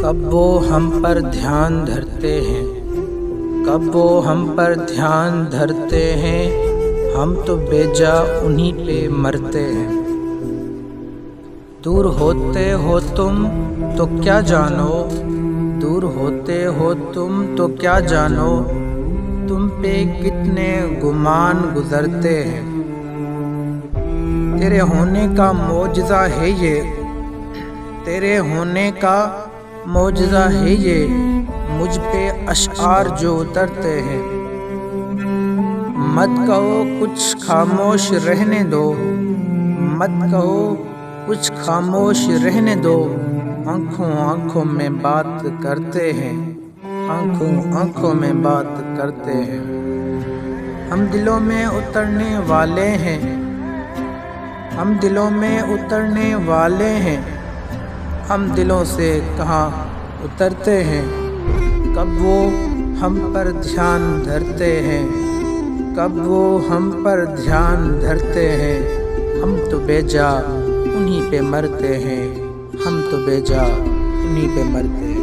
کب وہ ہم پر دھیان دھرتے ہیں، کب وہ ہم پر دھیان دھرتے ہیں، ہم تو بے جا انہی پہ مرتے ہیں۔ دور ہوتے ہو تم تو کیا جانو، دور ہوتے ہو تم تو کیا جانو، تم پہ کتنے گمان گزرتے ہیں۔ تیرے ہونے کا معجزہ ہے یہ، تیرے ہونے کا معجزہ ہے یہ، مجھ پہ اشعار جو اترتے ہیں۔ مت کہو کچھ خاموش رہنے دو، مت کہو کچھ خاموش رہنے دو، آنکھوں آنکھوں میں بات کرتے ہیں، آنکھوں آنکھوں میں بات کرتے ہیں۔ ہم دلوں میں اترنے والے ہیں، ہم دلوں میں اترنے والے ہیں، ہم دلوں سے کہاں اترتے ہیں۔ کب وہ ہم پر دھیان دھرتے ہیں، کب وہ ہم پر دھیان دھرتے ہیں، ہم تو بے جا انہی پہ مرتے ہیں، ہم تو بے جا انہی پہ مرتے ہیں۔